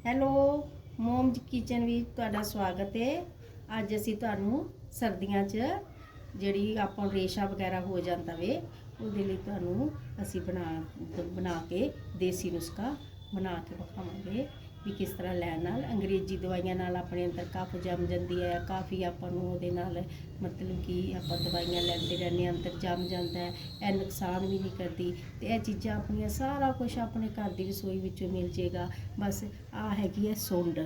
Hello momos kitchen ਵਿੱਚ ਤੁਹਾਡਾ ਸਵਾਗਤ ਹੈ। ਅੱਜ ਅਸੀਂ ਤੁਹਾਨੂੰ ਸਰਦੀਆਂ 'ਚ ਜਿਹੜੀ ਆਪਾਂ ਰੇਸ਼ਾ ਵਗੈਰਾ ਹੋ ਜਾਂਦਾ ਵੇ ਉਹਦੇ ਲਈ ਤੁਹਾਨੂੰ ਅਸੀਂ ਬਣਾ ਕੇ ਦੇਸੀ ਨੁਸਖਾ ਬਣਾ ਕੇ ਵਿਖਾਵਾਂਗੇ ਵੀ ਕਿਸ ਤਰ੍ਹਾਂ ਲੈਣ ਨਾਲ ਅੰਗਰੇਜ਼ੀ ਦਵਾਈਆਂ ਨਾਲ ਆਪਣੇ ਅੰਦਰ ਕਫ ਜੰਮ ਜਾਂਦੀ ਹੈ। ਕਾਫੀ ਆਪਾਂ ਨੂੰ ਉਹਦੇ ਨਾਲ ਮਤਲਬ ਕਿ ਆਪਾਂ ਦਵਾਈਆਂ ਲੈਂਦੇ ਰਹਿੰਦੇ ਅੰਦਰ ਜੰਮ ਜਾਂਦਾ ਹੈ। ਇਹ ਨੁਕਸਾਨ ਵੀ ਨਹੀਂ ਕਰਦੀ ਤੇ ਇਹ ਚੀਜ਼ਾਂ ਆਪਣੀਆਂ ਸਾਰਾ ਕੁਝ ਆਪਣੇ ਘਰ ਦੀ ਰਸੋਈ ਵਿੱਚੋਂ ਮਿਲ ਜਾਏਗਾ। ਬਸ ਆ ਹੈਗੀ ਹੈ ਸੁੰਡ,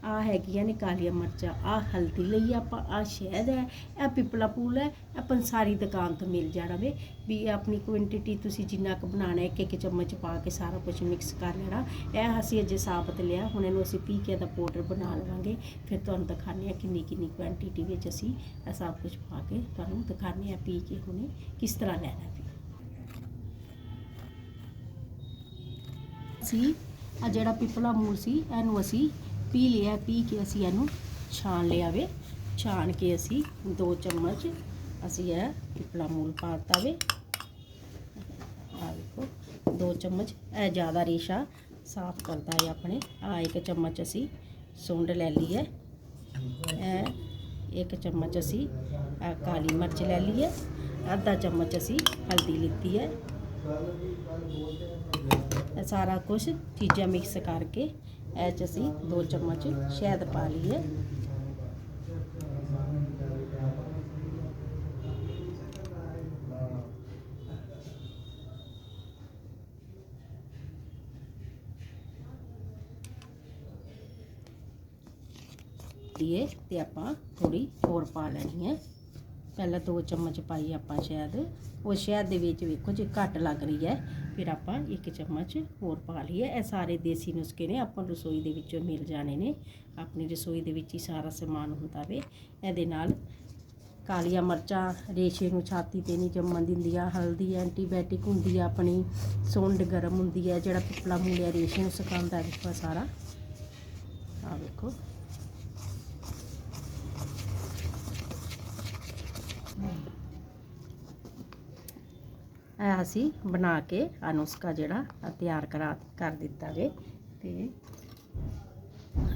ਆ ਹੈਗੀਆਂ ਨੇ ਕਾਲੀਆਂ ਮਿਰਚਾਂ, ਆ ਹਲਦੀ ਲਈ ਆਪਾਂ, ਆ ਸ਼ਹਿਦ ਹੈ, ਇਹ ਪਿਪਲਾ ਫੂਲ ਹੈ। ਇਹ ਪੰਸਾਰੀ ਦੁਕਾਨ ਤੋਂ ਮਿਲ ਜਾਣਾ ਵੇ ਵੀ ਆਪਣੀ ਕੁਆਂਟੀਟੀ ਤੁਸੀਂ ਜਿੰਨਾ ਕੁ ਬਣਾਉਣਾ ਇੱਕ ਇੱਕ ਚਮਚ ਪਾ ਕੇ ਸਾਰਾ ਕੁਝ ਮਿਕਸ ਕਰ ਲੈਣਾ। ਇਹ ਅਸੀਂ ਅਜੇ ਸਾਬਤ ਲਿਆ, ਹੁਣ ਇਹਨੂੰ ਅਸੀਂ ਪੀ ਕੇ ਦਾ ਪਾਊਡਰ ਬਣਾ ਲਵਾਂਗੇ। ਫਿਰ ਤੁਹਾਨੂੰ ਦਿਖਾਉਂਦੇ ਹਾਂ ਕਿੰਨੀ ਕਿੰਨੀ ਕੁਆਂਟੀਟੀ ਵਿੱਚ ਅਸੀਂ ਇਹ ਸਭ ਕੁਝ ਪਾ ਕੇ ਤੁਹਾਨੂੰ ਦਿਖਾਉਂਦੇ ਹਾਂ ਪੀ ਕੇ ਹੁਣੇ ਕਿਸ ਤਰ੍ਹਾਂ ਲੈਣਾ ਵੀ। ਅਸੀਂ ਆ ਜਿਹੜਾ ਪਿਪਲਾ ਮੂਲ ਸੀ ਇਹਨੂੰ ਅਸੀਂ ਪੀ ਲਿਆ, ਪੀ ਕੇ ਅਸੀਂ ਇਹਨੂੰ ਛਾਣ ਲਿਆ ਵੇ। ਛਾਣ ਕੇ ਅਸੀਂ 2 ਚਮਚ ਅਸੀਂ ਇਹ ਪਿਪਲਾ ਮੂਲ ਪਾਤਾ ਵੇ। ਆ ਦੇਖੋ 2 ਚਮਚ, ਇਹ ਜ਼ਿਆਦਾ ਰੇਸ਼ਾ ਸਾਫ਼ ਕਰਦਾ ਹੈ ਆਪਣੇ। ਆ 1 ਚਮਚ ਅਸੀਂ ਸੁੰਡ ਲੈ ਲਈ ਹੈ। ਇਹ 1 ਚਮਚ ਅਸੀਂ ਕਾਲੀ ਮਿਰਚ ਲੈ ਲਈ ਹੈ। ਅੱਧਾ ਚਮਚ ਅਸੀਂ ਹਲਦੀ ਲਿੱਤੀ ਹੈ। ਸਾਰਾ ਕੁਝ ਚੀਜ਼ਾਂ ਮਿਕਸ ਕਰਕੇ ਇਹ 'ਚ ਅਸੀਂ 2 ਚਮਚ ਸ਼ਹਿਦ ਪਾ ਲਈਏ। ਤੇ ਆਪਾਂ ਥੋੜੀ ਹੋਰ ਪਾ ਲੈਣੀ ਹੈ। ਪਹਿਲਾਂ 2 ਚਮਚ ਪਾਈ ਆਪਾਂ ਸ਼ਹਿਦ, ਉਹ ਸ਼ਹਿਦ ਦੇ ਵਿੱਚ ਵੇਖੋ ਜੇ ਘੱਟ ਲੱਗ ਰਹੀ ਹੈ ਫਿਰ ਆਪਾਂ 1 ਚਮਚ ਹੋਰ ਪਾ ਲਈਏ। ਇਹ ਸਾਰੇ ਦੇਸੀ ਨੁਸਖੇ ਨੇ, ਆਪਾਂ ਰਸੋਈ ਦੇ ਵਿੱਚੋਂ ਮਿਲ ਜਾਣੇ ਨੇ। ਆਪਣੀ ਰਸੋਈ ਦੇ ਵਿੱਚ ਹੀ ਸਾਰਾ ਸਮਾਨ ਹੁੰਦਾ ਵੇ। ਇਹਦੇ ਨਾਲ ਕਾਲੀਆਂ ਮਿਰਚਾਂ ਰੇਸ਼ੇ ਨੂੰ ਛਾਤੀ 'ਤੇ ਨਹੀਂ ਜੰਮਣ ਦਿੰਦੀਆਂ, ਹਲਦੀ ਐਂਟੀਬਾਇਓਟਿਕ ਹੁੰਦੀ ਆ ਆਪਣੀ, ਸੁੰਡ ਗਰਮ ਹੁੰਦੀ ਹੈ, ਜਿਹੜਾ ਪਿਪਲਾ ਮੂਲ ਹੈ ਰੇਸ਼ੇ ਨੂੰ ਸੁਕਾਉਂਦਾ ਵੇਖੋ ਸਾਰਾ। ਆ ਵੇਖੋ ਅਸੀਂ ਬਣਾ ਕੇ ਨੁਸਖਾ ਜਿਹੜਾ ਤਿਆਰ ਕਰ ਦਿੱਤਾ ਵੇ। ਤੇ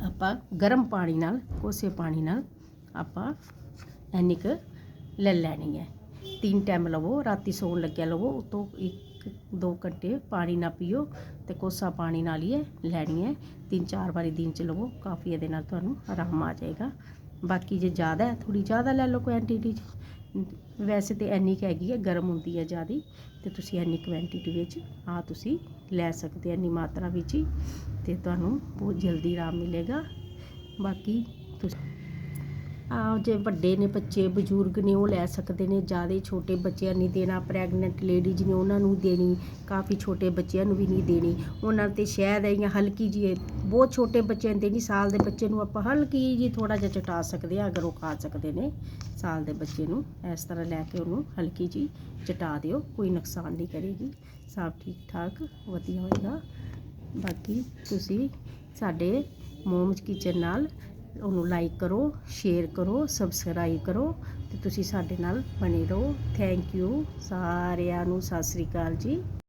ਆਪਾਂ ਗਰਮ ਪਾਣੀ ਨਾਲ, ਕੋਸੇ ਪਾਣੀ ਨਾਲ ਆਪਾਂ ਇੰਨੀ ਕੁ ਲੈ ਲੈਣੀ ਹੈ। 3 ਟਾਈਮ ਲਵੋ, ਰਾਤੀ ਸੌਣ ਲੱਗਿਆ ਲਵੋ, ਉਤੋਂ 1-2 ਘੰਟੇ ਪਾਣੀ ਨਾ ਪੀਓ ਤੇ ਕੋਸਾ ਪਾਣੀ ਨਾਲ ਹੀ ਲੈਣੀ ਹੈ। 3-4 ਵਾਰੀ ਦਿਨ 'ਚ ਲਵੋ, ਕਾਫੀ ਇਹਦੇ ਨਾਲ ਤੁਹਾਨੂੰ ਆਰਾਮ ਆ ਜਾਏਗਾ। ਬਾਕੀ ਜੇ ਜ਼ਿਆਦਾ ਹੈ ਥੋੜੀ ਜ਼ਿਆਦਾ ਲੈ ਲਓ ਕੁਆਂਟੀਟੀ 'ਚ, ਵੈਸੇ ਤਾਂ ਇੰਨੀ ਕੁ ਹੈਗੀ ਹੈ, ਗਰਮ ਹੁੰਦੀ ਹੈ ਜ਼ਿਆਦਾ ਤੇ ਤੁਸੀਂ ਇੰਨੀ ਕੁਆਂਟੀਟੀ ਵਿੱਚ ਤੁਸੀਂ ਲੈ ਸਕਦੇ, ਇੰਨੀ ਮਾਤਰਾ ਵਿੱਚ ਹੀ, ਤੇ ਤੁਹਾਨੂੰ ਬਹੁਤ ਜਲਦੀ ਆਰਾਮ ਮਿਲੇਗਾ। ਬਾਕੀ ਤੁਸੀਂ ਜੇ ਵੱਡੇ ਨੇ ਬੱਚੇ ਬਜ਼ੁਰਗ ਨੇ ਉਹ ਲੈ ਸਕਦੇ ਨੇ, ਜ਼ਿਆਦਾ ਛੋਟੇ ਬੱਚਿਆਂ ਨਹੀਂ ਦੇਣਾ, ਪ੍ਰੈਗਨੈਂਟ ਲੇਡੀਜ਼ ਨੇ ਉਹਨਾਂ ਨੂੰ ਦੇਣੀ, ਕਾਫੀ ਛੋਟੇ ਬੱਚਿਆਂ ਨੂੰ ਵੀ ਨਹੀਂ ਦੇਣੀ। ਉਹਨਾਂ 'ਤੇ ਸ਼ਹਿਦ ਹੈ ਜਾਂ ਹਲਕੀ ਜਿਹੀ, ਬਹੁਤ ਛੋਟੇ ਬੱਚਿਆਂ ਨੂੰ ਦੇਣੀ। ਸਾਲ ਦੇ ਬੱਚੇ ਨੂੰ ਆਪਾਂ ਹਲਕੀ ਜਿਹੀ ਥੋੜ੍ਹਾ ਜਿਹਾ ਚਟਾ ਸਕਦੇ ਹਾਂ, ਅਗਰ ਉਹ ਖਾ ਸਕਦੇ ਨੇ। ਸਾਲ ਦੇ ਬੱਚੇ ਨੂੰ ਇਸ ਤਰ੍ਹਾਂ ਲੈ ਕੇ ਉਹਨੂੰ ਹਲਕੀ ਜਿਹੀ ਚਟਾ ਦਿਓ, ਕੋਈ ਨੁਕਸਾਨ ਨਹੀਂ ਕਰੇਗੀ, ਸਭ ਠੀਕ ਠਾਕ ਵਧੀਆ ਹੋਏਗਾ। ਬਾਕੀ ਤੁਸੀਂ ਸਾਡੇ ਮੋਮਜ਼ ਕਿਚਨ ਨਾਲ ਉਹਨੂੰ ਲਾਈਕ ਕਰੋ, ਸ਼ੇਅਰ ਕਰੋ, ਸਬਸਕ੍ਰਾਈਬ ਕਰੋ ਤੇ ਤੁਸੀਂ ਸਾਡੇ ਨਾਲ ਬਣੇ ਰਹੋ। ਥੈਂਕ ਯੂ ਸਾਰਿਆਂ ਨੂੰ, ਸਤਿ ਸ਼੍ਰੀ ਅਕਾਲ ਜੀ।